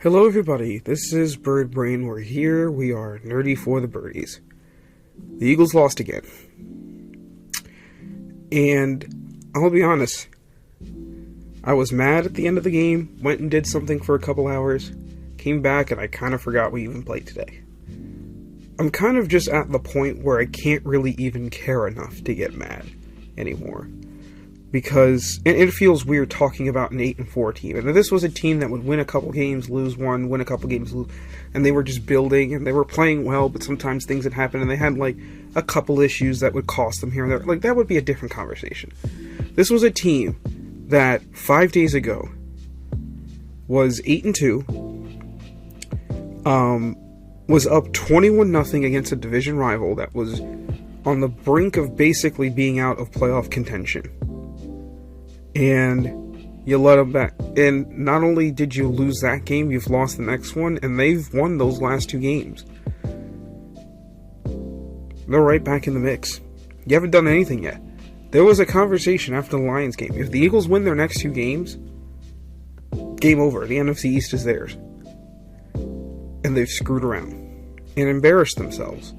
Hello everybody, this is Bird Brain. We're here, we are nerdy for the birdies. The Eagles lost again. And I'll be honest, I was mad at the end of the game, went and did something for a couple hours, came back and I kind of forgot we even played today. I'm kind of just at the point where I can't really even care enough to get mad anymore. Because it feels weird talking about an 8-4 team. And this was a team that would win a couple games, lose one, win a couple games, lose, and they were just building, and they were playing well, but sometimes things would happen, and they had, a couple issues that would cost them here and there. That would be a different conversation. This was a team that 5 days ago was 8-2, was up 21-0 against a division rival that was on the brink of basically being out of playoff contention. And you let them back. And not only did you lose that game, you've lost the next one, and they've won those last two games. They're right back in the mix. You haven't done anything yet. There was a conversation after the Lions game. If the Eagles win their next two games, game over. The NFC East is theirs. And they've screwed around and embarrassed themselves.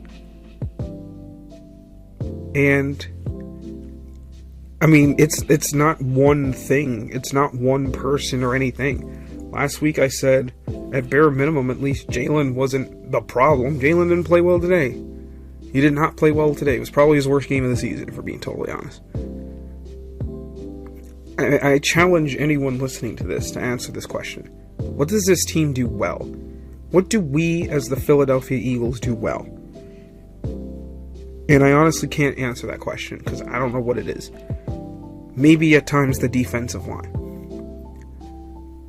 And I mean, it's not one thing. It's not one person or anything. Last week I said, at bare minimum, at least Jalen wasn't the problem. Jalen didn't play well today. He did not play well today. It was probably his worst game of the season, if we're being totally honest. I challenge anyone listening to this to answer this question. What does this team do well? What do we, as the Philadelphia Eagles, do well? And I honestly can't answer that question, because I don't know what it is. Maybe at times the defensive line.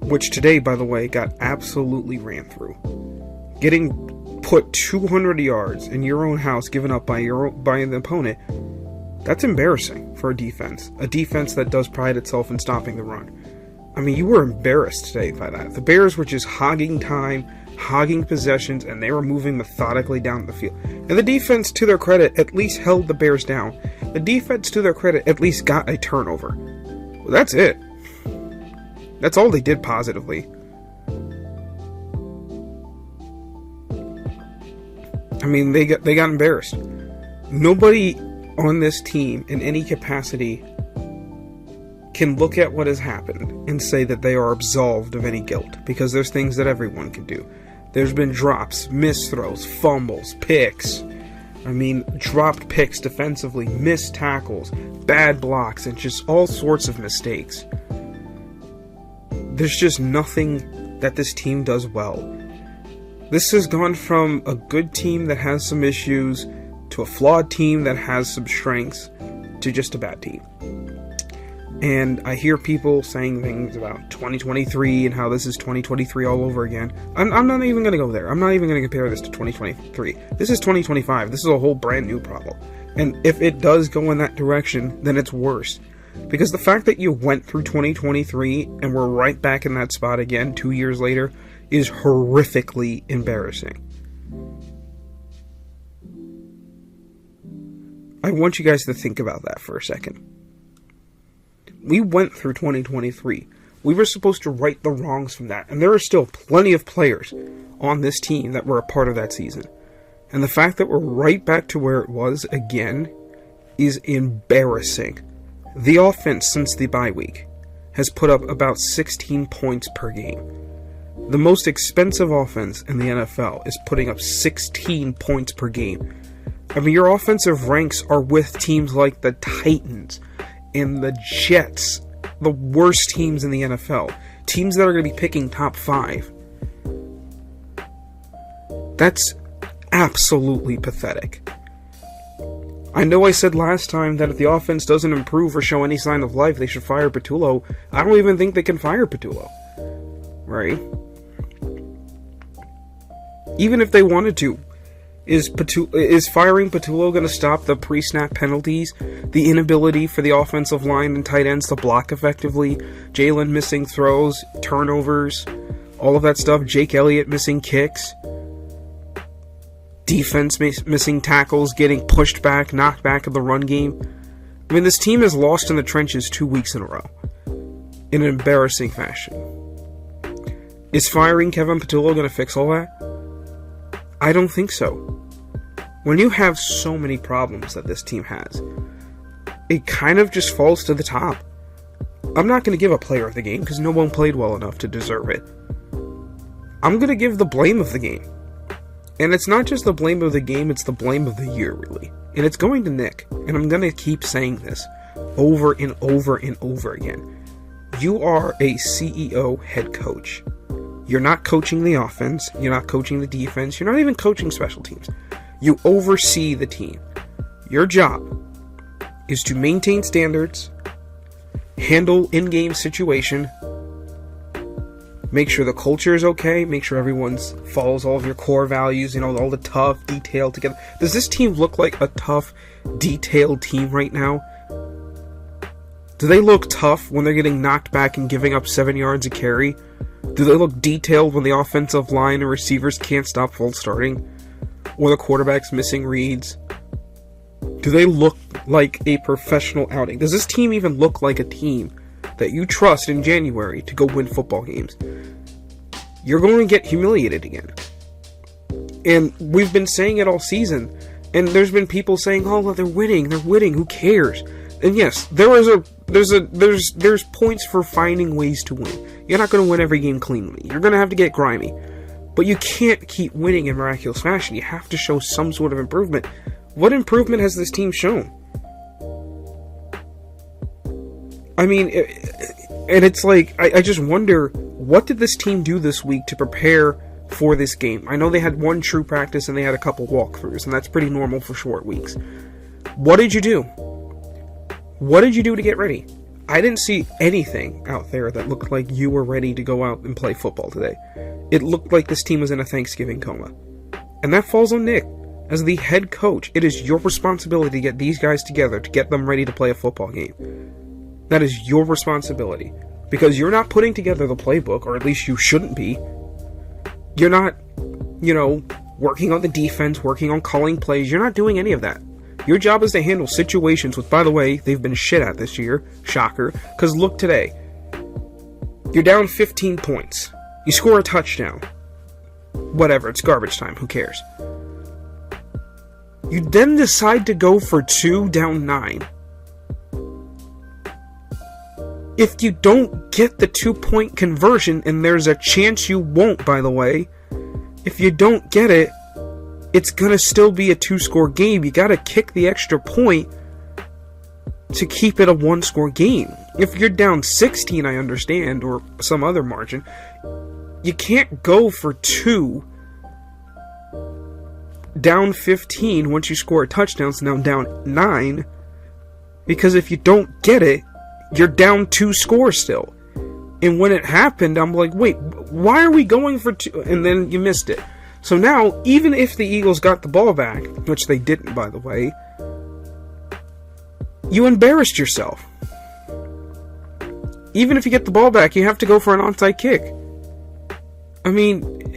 Which today, by the way, got absolutely ran through. Getting put 200 yards in your own house given up by an opponent, that's embarrassing for a defense. A defense that does pride itself in stopping the run. I mean, you were embarrassed today by that. The Bears were just hogging time, hogging possessions, and they were moving methodically down the field. And the defense, to their credit, at least held the Bears down. The defense, to their credit, at least got a turnover. Well, that's it. That's all they did positively. I mean, they got embarrassed. Nobody on this team, in any capacity, can look at what has happened and say that they are absolved of any guilt, because there's things that everyone can do. There's been drops, missed throws, fumbles, picks. I mean, dropped picks defensively, missed tackles, bad blocks, and just all sorts of mistakes. There's just nothing that this team does well. This has gone from a good team that has some issues to a flawed team that has some strengths to just a bad team. And I hear people saying things about 2023 and how this is 2023 all over again. I'm not even going to go there. I'm not even going to compare this to 2023. This is 2025. This is a whole brand new problem. And if it does go in that direction, then it's worse. Because the fact that you went through 2023 and we're right back in that spot again 2 years later is horrifically embarrassing. I want you guys to think about that for a second. We went through 2023. We were supposed to right the wrongs from that. And there are still plenty of players on this team that were a part of that season. And the fact that we're right back to where it was again is embarrassing. The offense since the bye week has put up about 16 points per game. The most expensive offense in the NFL is putting up 16 points per game. I mean, your offensive ranks are with teams like the Titans and the Jets, the worst teams in the NFL. Teams that are going to be picking top 5. That's absolutely pathetic. I know I said last time that if the offense doesn't improve or show any sign of life, they should fire Patullo. I don't even think they can fire Patullo. Right? Even if they wanted to. Is firing Patullo going to stop the pre-snap penalties, the inability for the offensive line and tight ends to block effectively, Jalen missing throws, turnovers, all of that stuff, Jake Elliott missing kicks, defense missing tackles, getting pushed back, knocked back in the run game? I mean, this team has lost in the trenches 2 weeks in a row in an embarrassing fashion. Is firing Kevin Patullo going to fix all that? I don't think so. When you have so many problems that this team has, it kind of just falls to the top. I'm not going to give a player of the game because no one played well enough to deserve it. I'm going to give the blame of the game. And it's not just the blame of the game, it's the blame of the year, really. And it's going to Nick. And I'm going to keep saying this over and over and over again. You are a CEO head coach. You're not coaching the offense. You're not coaching the defense. You're not even coaching special teams. You oversee the team. Your job is to maintain standards, handle in-game situation, make sure the culture is okay, make sure everyone follows all of your core values, all the tough, detailed together. Does this team look like a tough, detailed team right now? Do they look tough when they're getting knocked back and giving up 7 yards a carry? Do they look detailed when the offensive line and receivers can't stop false starting? Or the quarterback's missing reads? Do they look like a professional outing? Does this team even look like a team that you trust in January to go win football games? You're going to get humiliated again. And we've been saying it all season. And there's been people saying, "Oh, they're winning, who cares?" And yes, there's points for finding ways to win. You're not going to win every game cleanly. You're going to have to get grimy. But you can't keep winning in miraculous fashion. You have to show some sort of improvement. What improvement has this team shown? I mean, and it's like, I just wonder, what did this team do this week to prepare for this game? I know they had one true practice and they had a couple walkthroughs, and that's pretty normal for short weeks. What did you do? What did you do to get ready? I didn't see anything out there that looked like you were ready to go out and play football today. It looked like this team was in a Thanksgiving coma. And that falls on Nick. As the head coach, it is your responsibility to get these guys together, to get them ready to play a football game. That is your responsibility. Because you're not putting together the playbook, or at least you shouldn't be. You're not, working on the defense, working on calling plays. You're not doing any of that. Your job is to handle situations, which, by the way, they've been shit at this year. Shocker. Because look today. You're down 15 points. You score a touchdown. Whatever, it's garbage time. Who cares? You then decide to go for 2 down 9. If you don't get the 2-point conversion, and there's a chance you won't, by the way, if you don't get it, it's gonna still be a 2-score game. You gotta kick the extra point to keep it a 1-score game. If you're down 16, I understand, or some other margin, you can't go for 2 down 15 once you score a touchdown, so now down 9, because if you don't get it, you're down 2 scores still. And when it happened, I'm like, wait, why are we going for 2? And then you missed it. So now, even if the Eagles got the ball back, which they didn't, by the way, you embarrassed yourself. Even if you get the ball back, you have to go for an onside kick. I mean,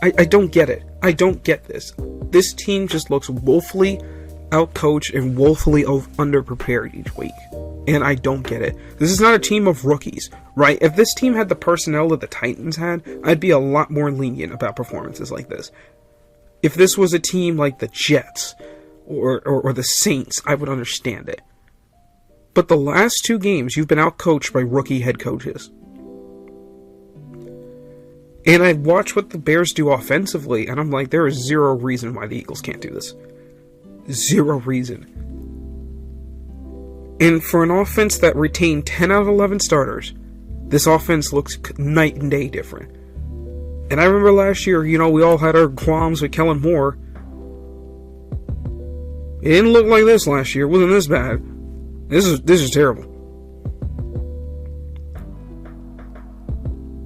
I don't get it. I don't get this. This team just looks woefully outcoached and woefully underprepared each week. And I don't get it. This is not a team of rookies, right? If this team had the personnel that the Titans had, I'd be a lot more lenient about performances like this. If this was a team like the Jets or the Saints, I would understand it. But the last 2 games, you've been outcoached by rookie head coaches. And I watch what the Bears do offensively, and I'm like, there is zero reason why the Eagles can't do this. Zero reason. And for an offense that retained 10 out of 11 starters, this offense looks night and day different. And I remember last year, we all had our qualms with Kellen Moore. It didn't look like this last year. It wasn't this bad. This is terrible.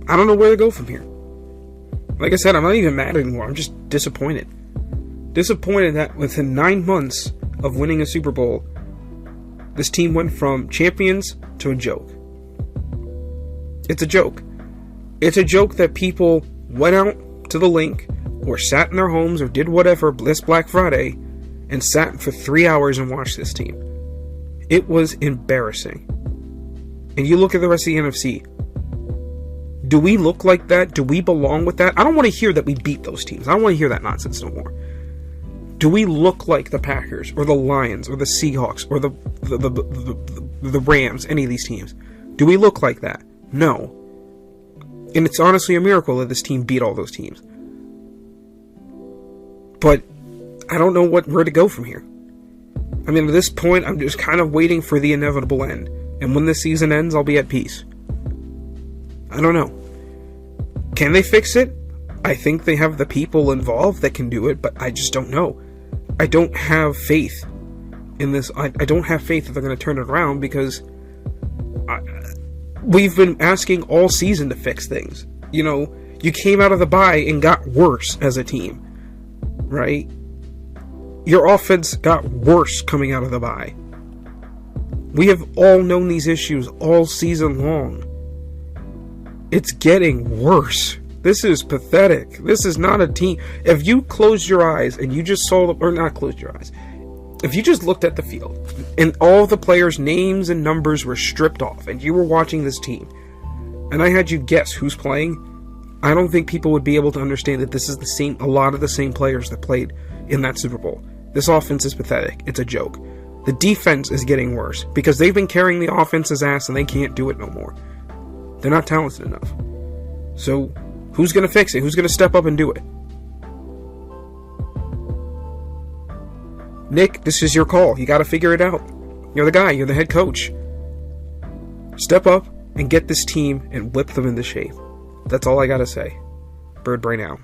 I don't know where to go from here. Like I said, I'm not even mad anymore. I'm just disappointed. Disappointed that within 9 months of winning a Super Bowl, this team went from champions to a joke. It's a joke. It's a joke that people went out to the link or sat in their homes or did whatever this Black Friday and sat for 3 hours and watched this team. It was embarrassing. And you look at the rest of the NFC. Do we look like that? Do we belong with that? I don't want to hear that we beat those teams. I don't want to hear that nonsense no more. Do we look like the Packers or the Lions or the Seahawks or the Rams, any of these teams? Do we look like that? No. And it's honestly a miracle that this team beat all those teams. But I don't know where to go from here. I mean, at this point, I'm just kind of waiting for the inevitable end. And when the season ends, I'll be at peace. I don't know. Can they fix it? I think they have the people involved that can do it, but I just don't know. I don't have faith in this. I don't have faith that they're going to turn it around because we've been asking all season to fix things. You know, you came out of the bye and got worse as a team, right? Your offense got worse coming out of the bye. We have all known these issues all season long. It's getting worse. This is pathetic. This is not a team. If you closed your eyes and you just saw or not closed your eyes, if you just looked at the field and all the players' names and numbers were stripped off and you were watching this team and I had you guess who's playing, I don't think people would be able to understand that this is a lot of the same players that played in that Super Bowl. This offense is pathetic. It's a joke. The defense is getting worse because they've been carrying the offense's ass and they can't do it no more. They're not talented enough. So, who's going to fix it? Who's going to step up and do it? Nick, this is your call. You got to figure it out. You're the guy. You're the head coach. Step up and get this team and whip them into shape. That's all I got to say. Bird Brain out.